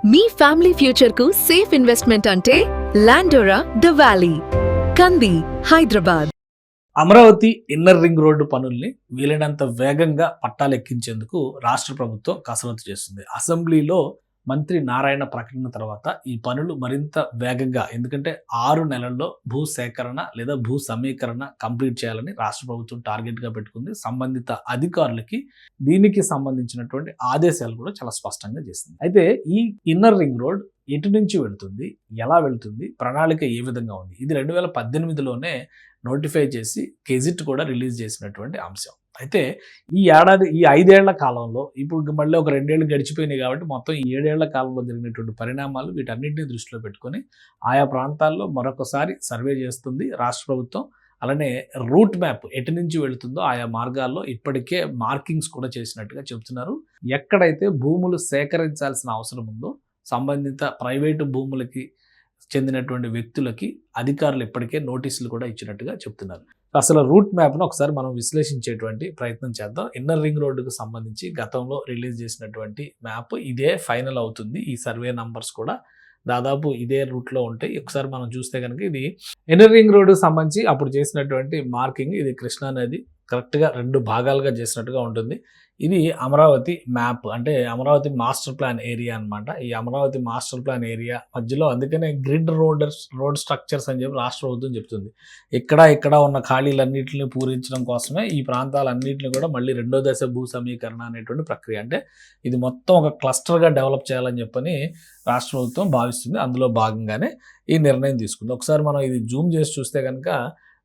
మీ family future కు safe investment అంటే లాండోరా the valley, కంది, Hyderabad. Amaravati inner ring road పనుల్ని వీలైనంత వేగంగా పట్టాలెక్కించేందుకు రాష్ట్ర ప్రభుత్వం కసరత్తు చేస్తుంది. అసెంబ్లీలో మంత్రి నారాయణ ప్రకటన తర్వాత ఈ పనులు మరింత వేగంగా, ఎందుకంటే 6 నెలల్లో భూ సేకరణ లేదా భూ సమీకరణ కంప్లీట్ చేయాలని రాష్ట్ర ప్రభుత్వం టార్గెట్గా పెట్టుకుంది. సంబంధిత అధికారులకి దీనికి సంబంధించినటువంటి ఆదేశాలు కూడా చాలా స్పష్టంగా చేసింది. అయితే ఈ ఇన్నర్ రింగ్ రోడ్ ఎటు నుంచి వెళుతుంది, ఎలా వెళుతుంది, ప్రణాళిక ఏ విధంగా ఉంది, ఇది 2018లోనే నోటిఫై చేసి గెజిట్ కూడా రిలీజ్ చేసినటువంటి అంశం. అయితే ఈ 5 ఏళ్ల కాలంలో, ఇప్పుడు మళ్ళీ ఒక 2 ఏళ్ళు గడిచిపోయినాయి కాబట్టి మొత్తం 7 ఏళ్ల కాలంలో జరిగినటువంటి పరిణామాలు వీటన్నింటినీ దృష్టిలో పెట్టుకొని ఆయా ప్రాంతాల్లో మరొకసారి సర్వే చేస్తుంది రాష్ట్ర ప్రభుత్వం. అలానే రూట్ మ్యాప్ ఎటు నుంచి వెళుతుందో ఆయా మార్గాల్లో ఇప్పటికే మార్కింగ్స్ కూడా చేసినట్టుగా చెబుతున్నారు. ఎక్కడైతే భూములు సేకరించాల్సిన అవసరం ఉందో సంబంధిత ప్రైవేటు భూములకి చెందినటువంటి వ్యక్తులకి అధికారులు ఇప్పటికే నోటీసులు కూడా ఇచ్చినట్టుగా చెప్తున్నారు. అసలు రూట్ మ్యాప్ను ఒకసారి మనం విశ్లేషించేటువంటి ప్రయత్నం చేద్దాం. ఇన్నర్ రింగ్ రోడ్డుకు సంబంధించి గతంలో రిలీజ్ చేసినటువంటి మ్యాప్ ఇదే ఫైనల్ అవుతుంది. ఈ సర్వే నంబర్స్ కూడా దాదాపు ఇదే రూట్లో ఉంటాయి. ఒకసారి మనం చూస్తే కనుక ఇది ఇన్నర్ రింగ్ రోడ్డుకు సంబంధించి అప్పుడు చేసినటువంటి మార్కింగ్, ఇది కృష్ణా నది కరెక్ట్గా 2 భాగాలుగా చేసినట్టుగా ఉంటుంది. ఇది అమరావతి మ్యాప్, అంటే అమరావతి మాస్టర్ ప్లాన్ ఏరియా అనమాట. ఈ అమరావతి మాస్టర్ ప్లాన్ ఏరియా మధ్యలో, అందుకనే గ్రిడ్ రోడ్ స్ట్రక్చర్స్ అని చెప్పి రాష్ట్ర ప్రభుత్వం చెప్తుంది. ఇక్కడ ఉన్న ఖాళీలన్నింటినీ పూరించడం కోసమే ఈ ప్రాంతాలన్నింటినీ కూడా మళ్ళీ 2వ దశ భూ సమీకరణ అనేటువంటి ప్రక్రియ, అంటే ఇది మొత్తం ఒక క్లస్టర్గా డెవలప్ చేయాలని చెప్పని రాష్ట్ర ప్రభుత్వం భావిస్తుంది. అందులో భాగంగానే ఈ నిర్ణయం తీసుకుంది. ఒకసారి మనం ఇది జూమ్ చేసి చూస్తే కనుక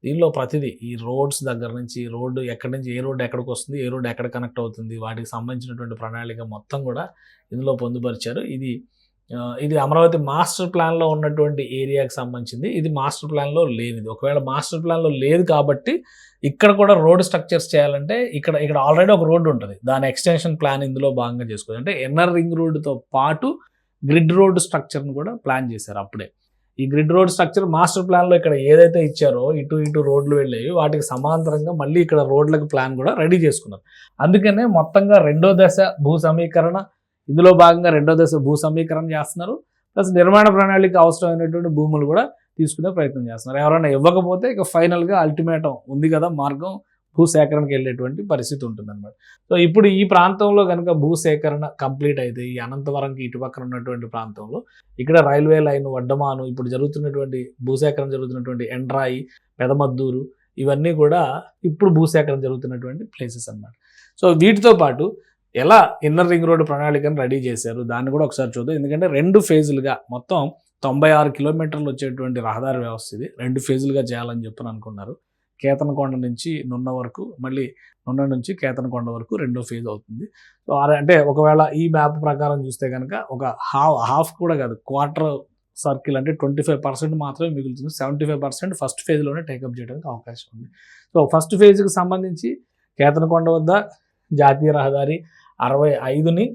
దీనిలో ప్రతిదీ, ఈ రోడ్స్ దగ్గర నుంచి, రోడ్డు ఎక్కడి నుంచి ఏ రోడ్డు ఎక్కడికి వస్తుంది, ఏ రోడ్డు ఎక్కడ కనెక్ట్ అవుతుంది, వాటికి సంబంధించినటువంటి ప్రణాళిక మొత్తం కూడా ఇందులో పొందుపరిచారు. ఇది అమరావతి మాస్టర్ ప్లాన్లో ఉన్నటువంటి ఏరియాకి సంబంధించింది. ఇది మాస్టర్ ప్లాన్లో లేనిది. ఒకవేళ మాస్టర్ ప్లాన్లో లేదు కాబట్టి ఇక్కడ కూడా రోడ్ స్ట్రక్చర్స్ చేయాలంటే ఇక్కడ ఆల్రెడీ ఒక రోడ్డు ఉంటుంది, దాని ఎక్స్టెన్షన్ ప్లాన్ ఇందులో భాగంగా చేసుకోవాలి. అంటే ఇన్నర్ రింగ్ రోడ్డుతో పాటు గ్రిడ్ రోడ్ స్ట్రక్చర్ని కూడా ప్లాన్ చేశారు అప్పుడే. ఈ గ్రిడ్ రోడ్ స్ట్రక్చర్ మాస్టర్ ప్లాన్లో ఇక్కడ ఏదైతే ఇచ్చారో ఇటు రోడ్లు వెళ్ళేవి, వాటికి సమాంతరంగా మళ్ళీ ఇక్కడ రోడ్లకు ప్లాన్ కూడా రెడీ చేసుకున్నారు. అందుకనే మొత్తంగా 2వ దశ భూ సమీకరణ, ఇందులో భాగంగా 2వ దశ భూ సమీకరణ చేస్తున్నారు. ప్లస్ నిర్మాణ ప్రణాళిక అవసరమైనటువంటి భూములు కూడా తీసుకునే ప్రయత్నం చేస్తున్నారు. ఎవరైనా ఇవ్వకపోతే ఇక ఫైనల్గా అల్టిమేటం ఉంది కదా, మార్గం భూ సేకరణకి వెళ్ళేటువంటి పరిస్థితి ఉంటుందన్నమాట. సో ఇప్పుడు ఈ ప్రాంతంలో కనుక భూ సేకరణ కంప్లీట్ అయితే, ఈ అనంతవరంకి ఇటుపక్కన ఉన్నటువంటి ప్రాంతంలో ఇక్కడ రైల్వే లైన్, వడ్డమాను, ఇప్పుడు జరుగుతున్నటువంటి భూసేకరణ జరుగుతున్నటువంటి ఎండ్రాయి, పెదమద్దూరు, ఇవన్నీ కూడా ఇప్పుడు భూసేకరణ జరుగుతున్నటువంటి ప్లేసెస్ అన్నమాట. సో వీటితో పాటు ఎలా ఇన్నర్ రింగ్ రోడ్డు ప్రణాళికను రెడీ చేశారు దాన్ని కూడా ఒకసారి చూద్దాం. ఎందుకంటే 2 ఫేజులుగా మొత్తం 96 కిలోమీటర్లు వచ్చేటువంటి రహదారి వ్యవస్థ ఇది 2 ఫేజులుగా చేయాలని చెప్పని అనుకున్నారు. కేతనకొండ నుంచి నున్న వరకు, మళ్ళీ నున్న నుంచి కేతనకొండ వరకు 2వ ఫేజ్ అవుతుంది. సో అంటే ఒకవేళ ఈ మ్యాప్ ప్రకారం చూస్తే కనుక ఒక హాఫ్ కూడా కాదు, క్వార్టర్ సర్కిల్, అంటే 25% మాత్రమే మిగులుతుంది. 75% ఫస్ట్ ఫేజ్లోనే టేకప్ చేయడానికి అవకాశం ఉంది. సో ఫస్ట్ ఫేజ్కి సంబంధించి కేతనకొండ వద్ద జాతీయ రహదారి 65ని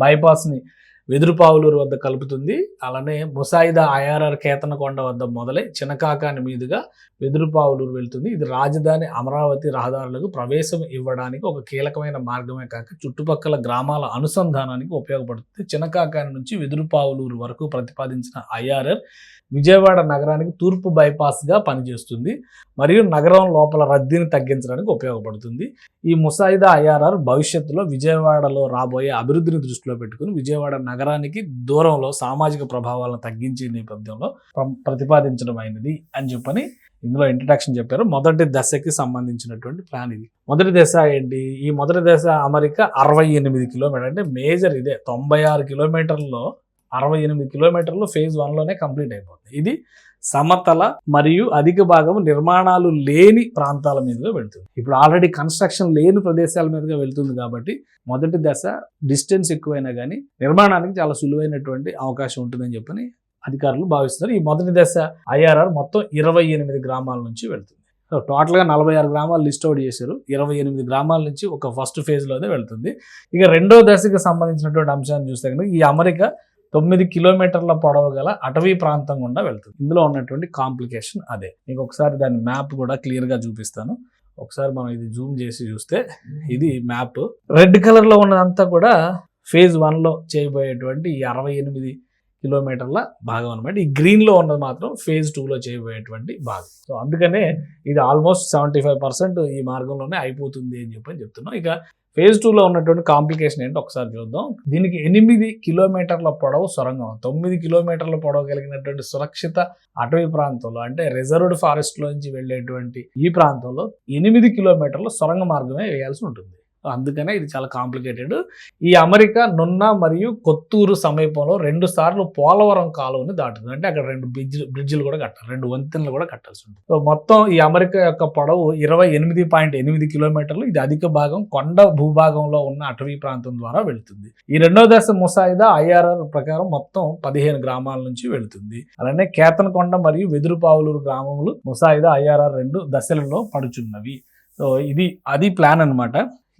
బైపాస్ని వెదురుపావులూరు వద్ద కలుపుతుంది. అలానే ముసాయిదా ఐఆర్ఆర్ కేతనకొండ వద్ద మొదలై చినకాకాని మీదుగా వెదురుపావులూరు వెళ్తుంది. ఇది రాజధాని అమరావతి రహదారులకు ప్రవేశం ఇవ్వడానికి ఒక కీలకమైన మార్గమే కాక చుట్టుపక్కల గ్రామాల అనుసంధానానికి ఉపయోగపడుతుంది. చినకాకాని నుంచి వెదురుపావులూరు వరకు ప్రతిపాదించిన ఐఆర్ఆర్ విజయవాడ నగరానికి తూర్పు బైపాస్గా పనిచేస్తుంది మరియు నగరం లోపల రద్దీని తగ్గించడానికి ఉపయోగపడుతుంది. ఈ ముసాయిదా ఐఆర్ఆర్ భవిష్యత్తులో విజయవాడలో రాబోయే అభివృద్ధిని దృష్టిలో పెట్టుకుని విజయవాడ నగరానికి దూరంలో సామాజిక ప్రభావాలను తగ్గించే నేపథ్యంలో ప్రతిపాదించడం అయినది అని చెప్పని ఇందులో ఇంట్రడక్షన్ చెప్పారు. మొదటి దశకి సంబంధించినటువంటి ప్లాన్ ఇది. మొదటి దశ ఏంటి? ఈ మొదటి దశ అమరిక 68 కిలోమీటర్, అంటే మేజర్ ఇదే. 96 కిలోమీటర్లలో 68 కిలోమీటర్లు ఫేజ్ 1లోనే కంప్లీట్ అయిపోతుంది. ఇది సమతల మరియు అధిక భాగం నిర్మాణాలు లేని ప్రాంతాల మీదుగా వెళ్తుంది. ఇప్పుడు ఆల్రెడీ కన్స్ట్రక్షన్ లేని ప్రదేశాల మీదుగా వెళ్తుంది కాబట్టి మొదటి దశ డిస్టెన్స్ ఎక్కువైనా కానీ నిర్మాణానికి చాలా సులువైనటువంటి అవకాశం ఉంటుందని చెప్పని అధికారులు భావిస్తున్నారు. ఈ మొదటి దశ ఐఆర్ఆర్ మొత్తం 28 గ్రామాల నుంచి వెళ్తుంది. సో టోటల్గా 46 గ్రామాలు లిస్ట్ అవుట్ చేశారు. 28 గ్రామాల నుంచి ఒక ఫస్ట్ ఫేజ్లోనే వెళ్తుంది. ఇక 2వ దశకి సంబంధించినటువంటి అంశాన్ని చూస్తే కనుక ఈ అమరిక 9 కిలోమీటర్ల పొడవు గల అటవీ ప్రాంతం గుండా వెళ్తుంది. ఇందులో ఉన్నటువంటి కాంప్లికేషన్ అదే. మీకు ఒకసారి దాని మ్యాప్ కూడా క్లియర్గా చూపిస్తాను. ఒకసారి మనం ఇది జూమ్ చేసి చూస్తే ఇది మ్యాప్. రెడ్ కలర్లో ఉన్నదంతా కూడా ఫేజ్ 1లో చేయబోయేటువంటి ఈ 68 కిలోమీటర్ల భాగం అనమాట. ఈ గ్రీన్లో ఉన్నది మాత్రం ఫేజ్ 2లో చేయబోయేటువంటి భాగం. సో అందుకనే ఇది ఆల్మోస్ట్ 75% ఈ మార్గంలోనే అయిపోతుంది అని చెప్తున్నాం. ఇక ఫేజ్ 2లో ఉన్నటువంటి కాంప్లికేషన్ ఏంటో ఒకసారి చూద్దాం. దీనికి 8 కిలోమీటర్ల పొడవు సొరంగం, 9 కిలోమీటర్ల పొడవు కలిగినటువంటి సురక్షిత అటవీ ప్రాంతంలో, అంటే రిజర్వ్డ్ ఫారెస్ట్ లోంచి వెళ్ళేటువంటి ఈ ప్రాంతంలో 8 కిలోమీటర్ల సొరంగ మార్గమే వేయాల్సి ఉంటుంది. అందుకనే ఇది చాలా కాంప్లికేటెడ్. ఈ అమెరికా నున్న మరియు కొత్తూరు సమీపంలో 2 సార్లు పోలవరం కాలువని దాటుతుంది. అంటే అక్కడ 2 బ్రిడ్జిలు కూడా కట్టాలి, 2 వంతెనలు కూడా కట్టాల్సి ఉంటుంది. సో మొత్తం ఈ అమెరికా యొక్క పొడవు 28.8 కిలోమీటర్లు. ఇది అధిక భాగం కొండ భూభాగంలో ఉన్న అటవీ ప్రాంతం ద్వారా వెళుతుంది. ఈ రెండో దశ ముసాయిదా ఐఆర్ఆర్ ప్రకారం మొత్తం 15 గ్రామాల నుంచి వెళుతుంది. అలానే కేతనకొండ మరియు వెదురుపావులూరు గ్రామములు ముసాయిదా ఐఆర్ఆర్ 2 దశలలో పడుచున్నవి. సో అది ప్లాన్ అన్నమాట.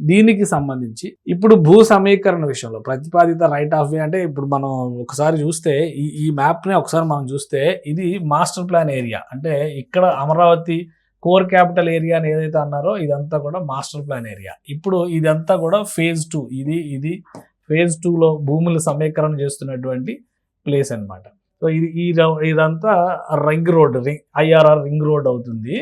దీనికి సంబంధించి ఇప్పుడు భూ సమీకరణ విషయంలో ప్రతిపాదిత రైట్ ఆఫ్ వే, అంటే ఇప్పుడు మనం ఒకసారి చూస్తే ఈ మ్యాప్ని ఒకసారి మనం చూస్తే ఇది మాస్టర్ ప్లాన్ ఏరియా. అంటే ఇక్కడ అమరావతి కోర్ క్యాపిటల్ ఏరియా అని ఏదైతే అన్నారో ఇదంతా కూడా మాస్టర్ ప్లాన్ ఏరియా. ఇప్పుడు ఇదంతా కూడా ఫేజ్ 2, ఇది ఫేజ్ 2లో భూములు సమీకరణ చేస్తున్నటువంటి ప్లేస్ అన్నమాట. సో ఇదంతా ring road, IRR ring road అవుతుంది.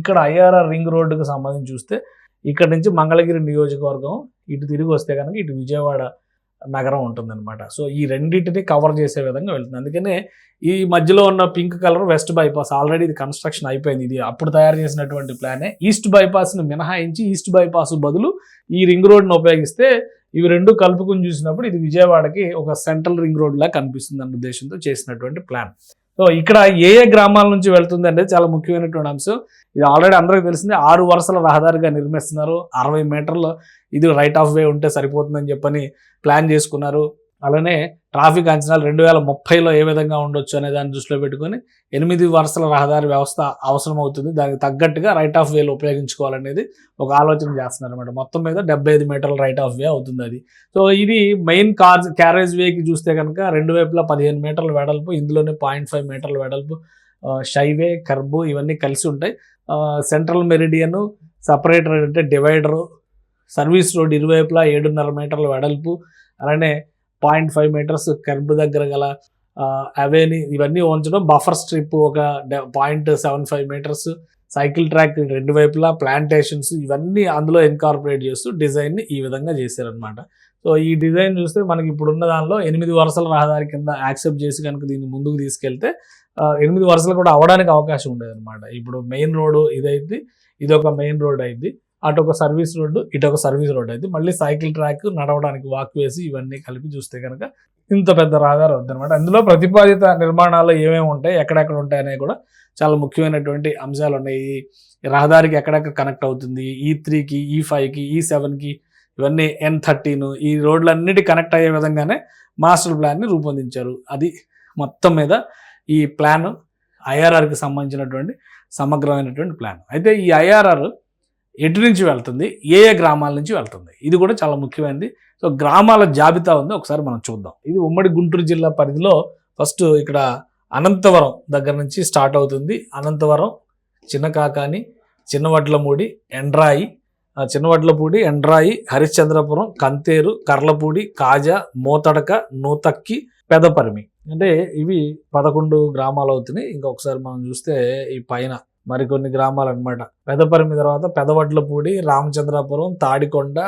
ఇక్కడ ఐఆర్ఆర్ రింగ్ రోడ్డుకు సంబంధించి చూస్తే ఇక్కడ నుంచి మంగళగిరి నియోజకవర్గం ఇటు తిరిగి వస్తే కనుక ఇటు విజయవాడ నగరం ఉంటుందన్నమాట. సో ఈ రెండింటిని కవర్ చేసే విధంగా వెళ్తుంది. అందుకనే ఈ మధ్యలో ఉన్న pink colour west bypass, already ఇది కన్స్ట్రక్షన్ అయిపోయింది. ఇది అప్పుడు తయారు చేసినటువంటి ప్లానే. ఈస్ట్ బైపాస్ని మినహాయించి ఈస్ట్ బైపాస్ బదులు ఈ రింగ్ రోడ్ను ఉపయోగిస్తే ఇవి రెండు కలుపుకుని చూసినప్పుడు ఇది విజయవాడకి ఒక సెంట్రల్ రింగ్ రోడ్ లా కనిపిస్తుంది అన్న ఉద్దేశంతో చేసినటువంటి ప్లాన్. సో ఇక్కడ ఏ గ్రామాల నుంచి వెళ్తుంది అనేది చాలా ముఖ్యమైనటువంటి అంశం. ఇది ఆల్రెడీ అందరికీ తెలిసిందే. 6 వరుసల రహదారిగా నిర్మిస్తున్నారు. 60 మీటర్లు ఇది రైట్ ఆఫ్ వే ఉంటే సరిపోతుందని చెప్పని ప్లాన్ చేసుకున్నారు. అలానే ట్రాఫిక్ అంచనాలు 2030లో ఏ విధంగా ఉండొచ్చు అనే దాన్ని దృష్టిలో పెట్టుకొని 8 వరుసల రహదారి వ్యవస్థ అవసరం అవుతుంది. దానికి తగ్గట్టుగా రైట్ ఆఫ్ వేలు ఉపయోగించుకోవాలనేది ఒక ఆలోచన చేస్తున్నారు అనమాట. మొత్తం మీద 75 మీటర్ల రైట్ ఆఫ్ వే అవుతుంది అది. సో ఇది మెయిన్ క్యారేజ్ వేకి చూస్తే కనుక 2 వైపులా 15 మీటర్ల వెడల్పు, ఇందులోనే 0.5 మీటర్ల వెడల్పు షైవే, కర్బు ఇవన్నీ కలిసి ఉంటాయి. సెంట్రల్ మెరిడియన్, సపరేటర్ అంటే డివైడరు, సర్వీస్ రోడ్ ఇరువైపులా 7.5 మీటర్ల వెడల్పు, అలానే 0.5 మీటర్స్ కర్బ్ దగ్గర గల అవేని ఇవన్నీ ఉంచడం, బఫర్ స్ట్రిప్ ఒక 0.75 మీటర్స్, సైకిల్ ట్రాక్ 2 వైపులా, ప్లాంటేషన్స్ ఇవన్నీ అందులో ఇన్కార్పొరేట్ చేస్తూ డిజైన్ని ఈ విధంగా చేశారనమాట. సో ఈ డిజైన్ చూస్తే మనకి ఇప్పుడున్న దానిలో 8 వరుసల రహదారి కింద యాక్సెప్ట్ చేసి కనుక దీన్ని ముందుకు తీసుకెళ్తే 8 వరుసలు కూడా అవడానికి అవకాశం ఉండేది అనమాట. ఇప్పుడు మెయిన్ రోడ్డు ఇదైతే ఇది ఒక మెయిన్ రోడ్ అయింది, అటు ఒక సర్వీస్ రోడ్డు, ఇటు ఒక సర్వీస్ రోడ్ అయితే మళ్ళీ సైకిల్ ట్రాక్, నడవడానికి వాక్ వేసి ఇవన్నీ కలిపి చూస్తే కనుక ఇంత పెద్ద రహదారి అవుతుందన్నమాట. అందులో ప్రతిపాదిత నిర్మాణాలు ఏమేమి ఉంటాయి, ఎక్కడెక్కడ ఉంటాయి అనేవి కూడా చాలా ముఖ్యమైనటువంటి అంశాలు ఉన్నాయి. ఈ రహదారికి ఎక్కడెక్కడ కనెక్ట్ అవుతుంది, E3కి, E5కి, E7కి, ఇవన్నీ N13 ఈ రోడ్లన్నిటి కనెక్ట్ అయ్యే విధంగానే మాస్టర్ ప్లాన్ని రూపొందించారు. అది మొత్తం మీద ఈ ప్లాన్ ఐఆర్ఆర్కి సంబంధించినటువంటి సమగ్రమైనటువంటి ప్లాన్. అయితే ఈ ఐఆర్ఆర్ ఎటు నుంచి వెళ్తుంది, ఏ గ్రామాల నుంచి వెళ్తుంది, ఇది కూడా చాలా ముఖ్యమైనది. సో గ్రామాల జాబితా ఉంది, ఒకసారి మనం చూద్దాం. ఇది ఉమ్మడి గుంటూరు జిల్లా పరిధిలో ఫస్ట్ ఇక్కడ అనంతవరం దగ్గర నుంచి స్టార్ట్ అవుతుంది. అనంతవరం, చిన్నకాకాని, చిన్నవడ్లమూడి, ఎండ్రాయి, చిన్నవడ్లపూడి, ఎండ్రాయి, హరిశ్చంద్రపురం, కంతేరు, కర్లపూడి, కాజా, మోతడక, నూతక్కి, పెదపరిమి. అంటే ఇవి 11 గ్రామాలు అవుతున్నాయి. ఇంకొకసారి మనం చూస్తే ఈ పైన మరికొన్ని గ్రామాలు అనమాట. పెదపరిమి తర్వాత పెదవడ్లపూడి, రామచంద్రాపురం, తాడికొండ,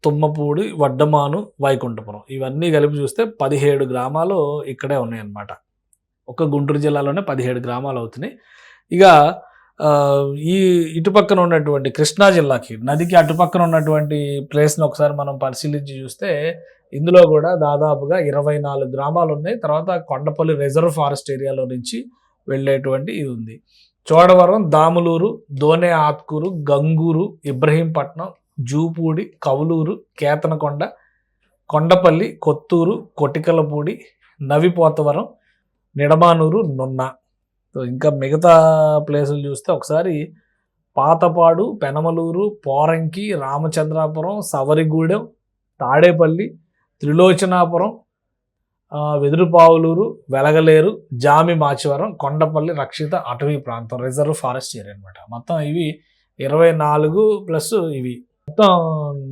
తుమ్మపూడి, వడ్డమాను, వైకుంఠపురం ఇవన్నీ కలిపి చూస్తే 17 గ్రామాలు ఇక్కడే ఉన్నాయన్నమాట. ఒక గుంటూరు జిల్లాలోనే 17 గ్రామాలు అవుతున్నాయి. ఇక ఈ ఇటుపక్కన ఉన్నటువంటి కృష్ణా జిల్లాకి, నదికి అటుపక్కన ఉన్నటువంటి ప్లేస్ని ఒకసారి మనం పరిశీలించి చూస్తే ఇందులో కూడా దాదాపుగా 24 గ్రామాలు ఉన్నాయి. తర్వాత కొండపల్లి రిజర్వ్ ఫారెస్ట్ ఏరియాలో నుంచి వెళ్ళేటువంటి ఇది ఉంది. చోడవరం, దాములూరు, దోనే ఆత్కూరు, గంగూరు, ఇబ్రహీంపట్నం, జూపూడి, కవులూరు, కేతనకొండ, కొండపల్లి, కొత్తూరు, కొటికలపూడి, నవిపోతవరం, నిడమానూరు, నున్న. సో ఇంకా మిగతా ప్లేసులు చూస్తే ఒకసారి పాతపాడు, పెనమలూరు, పోరంకి, రామచంద్రాపురం, సవరిగూడెం, తాడేపల్లి, త్రిలోచనాపురం, వెదురుపావులూరు, వెలగలేరు, జామి మాచివరం, కొండపల్లి రక్షిత అటవీ ప్రాంతం రిజర్వ్ ఫారెస్ట్ ఏరియా అనమాట. మొత్తం ఇవి 24 ప్లస్ ఇవి మొత్తం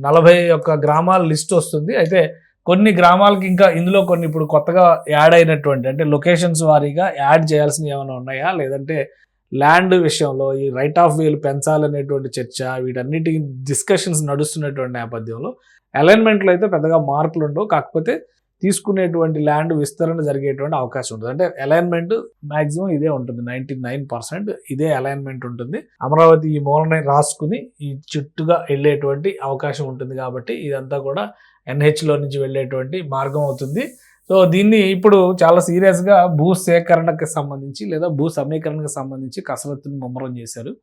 41 గ్రామాల లిస్ట్ వస్తుంది. అయితే కొన్ని గ్రామాలకి ఇంకా ఇందులో కొన్ని ఇప్పుడు కొత్తగా యాడ్ అయినటువంటి అంటే లొకేషన్స్ వారీగా యాడ్ చేయాల్సినవి ఏమైనా ఉన్నాయా, లేదంటే ల్యాండ్ విషయంలో ఈ రైట్ ఆఫ్ వేలు పెంచాలనేటువంటి చర్చ, వీటన్నిటి డిస్కషన్స్ నడుస్తున్నటువంటి నేపథ్యంలో అలైన్మెంట్లో అయితే పెద్దగా మార్పులు ఉండవు. కాకపోతే తీసుకునేటువంటి ల్యాండ్ విస్తరణ జరిగేటువంటి అవకాశం ఉంటుంది. అంటే అలైన్మెంట్ మ్యాక్సిమం ఇదే ఉంటుంది, 99% ఇదే అలైన్మెంట్ ఉంటుంది. అమరావతి ఈ మూలనే రాసుకుని ఈ చుట్టుగా వెళ్ళేటువంటి అవకాశం ఉంటుంది. కాబట్టి ఇదంతా కూడా ఎన్హెచ్లో నుంచి వెళ్ళేటువంటి మార్గం అవుతుంది. సో దీన్ని ఇప్పుడు చాలా సీరియస్గా భూ సేకరణకు సంబంధించి లేదా భూ సమీకరణకు సంబంధించి కసరత్తును ముమ్మరం చేశారు.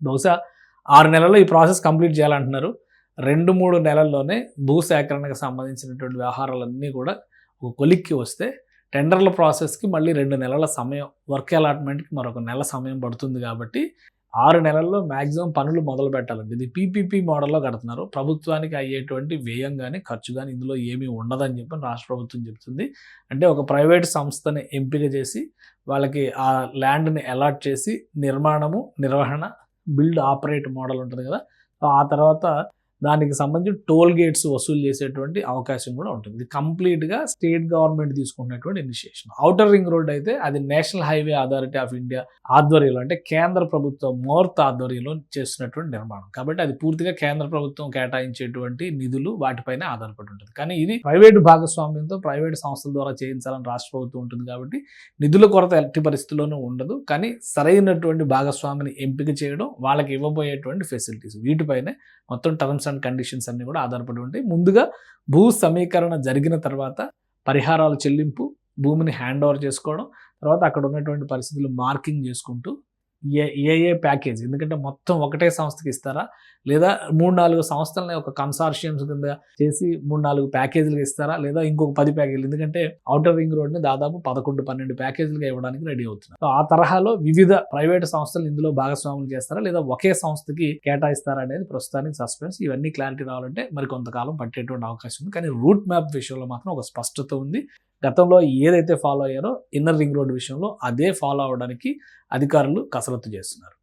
బహుశా 6 నెలల్లో ఈ ప్రాసెస్ కంప్లీట్ చేయాలంటున్నారు. 2-3 నెలల్లోనే భూ సేకరణకు సంబంధించినటువంటి వ్యవహారాలన్నీ కూడా ఒక కొలిక్కి వస్తే టెండర్ల ప్రాసెస్కి మళ్ళీ 2 నెలల సమయం, వర్క్ అలాట్మెంట్కి మరొక నెల సమయం పడుతుంది. కాబట్టి 6 నెలల్లో మ్యాక్సిమం పనులు మొదలు పెట్టాలండి. ఇది పీపీపీ మోడల్లో కడుతున్నారు. ప్రభుత్వానికి అయ్యేటువంటి వ్యయం కానీ ఖర్చు కానీ ఇందులో ఏమీ ఉండదని చెప్పి రాష్ట్ర ప్రభుత్వం చెప్తుంది. అంటే ఒక ప్రైవేట్ సంస్థని ఎంపిక చేసి వాళ్ళకి ఆ ల్యాండ్ని అలాట్ చేసి నిర్మాణము, నిర్వహణ, బిల్డ్, ఆపరేట్ మోడల్ ఉంటుంది కదా. ఆ తర్వాత దానికి సంబంధించి టోల్ గేట్స్ వసూలు చేసేటువంటి అవకాశం కూడా ఉంటుంది. ఇది కంప్లీట్గా స్టేట్ గవర్నమెంట్ తీసుకున్నటువంటి ఇనిషియేషన్. ఔటర్ రింగ్ రోడ్ అయితే అది national highway authority of India ఆధ్వర్యంలో, అంటే కేంద్ర ప్రభుత్వం మోర్త్ ఆధ్వర్యంలో చేస్తున్నటువంటి నిర్మాణం. కాబట్టి అది పూర్తిగా కేంద్ర ప్రభుత్వం కేటాయించేటువంటి నిధులు వాటిపైన ఆధారపడి ఉంటుంది. కానీ ఇది ప్రైవేటు భాగస్వామ్యంతో ప్రైవేటు సంస్థల ద్వారా చేయించాలని రాష్ట్ర ప్రభుత్వం ఉంటుంది. కాబట్టి నిధుల కొరత ఎట్టి పరిస్థితుల్లోనూ ఉండదు. కానీ సరైనటువంటి భాగస్వామిని ఎంపిక చేయడం, వాళ్ళకి ఇవ్వబోయేటువంటి ఫెసిలిటీస్, వీటిపైనే మొత్తం టర్మ్స్ అండ్ కండిషన్స్ అన్ని కూడా ఆధారపడి ఉంటాయి. ముందుగా భూ సమీకరణ జరిగిన తర్వాత పరిహారాల చెల్లింపు, భూమిని హ్యాండ్ ఓవర్ చేసుకోవడం, తర్వాత అక్కడ ఉన్నటువంటి పరిస్థితులు మార్కింగ్ చేసుకుంటూ ఏ ప్యాకేజ్, ఎందుకంటే మొత్తం ఒకటే సంస్థకి ఇస్తారా లేదా 3-4 సంస్థలని ఒక కన్సార్షియమ్స్ కింద చేసి 3-4 ప్యాకేజీలు ఇస్తారా లేదా ఇంకొక 10 ప్యాకేజీలు, ఎందుకంటే ఔటర్ రింగ్ రోడ్ని దాదాపు 11-12 ప్యాకేజీలుగా ఇవ్వడానికి రెడీ అవుతున్నారు. సో ఆ తరహాలో వివిధ ప్రైవేట్ సంస్థలు ఇందులో భాగస్వాములు చేస్తారా లేదా ఒకే సంస్థకి కేటాయిస్తారా అనేది ప్రస్తుతానికి సస్పెన్స్. ఇవన్నీ క్లారిటీ రావాలంటే మరి కొంతకాలం పట్టేటువంటి అవకాశం ఉంది. కానీ రూట్ మ్యాప్ విషయంలో మాత్రం ఒక స్పష్టత ఉంది. గతంలో ఏదైతే ఫాలో అయ్యారో ఇన్నర్ రింగ్ రోడ్ విషయంలో అదే ఫాలో అవడానికి అధికారులు కసరత్తు చేస్తున్నారు.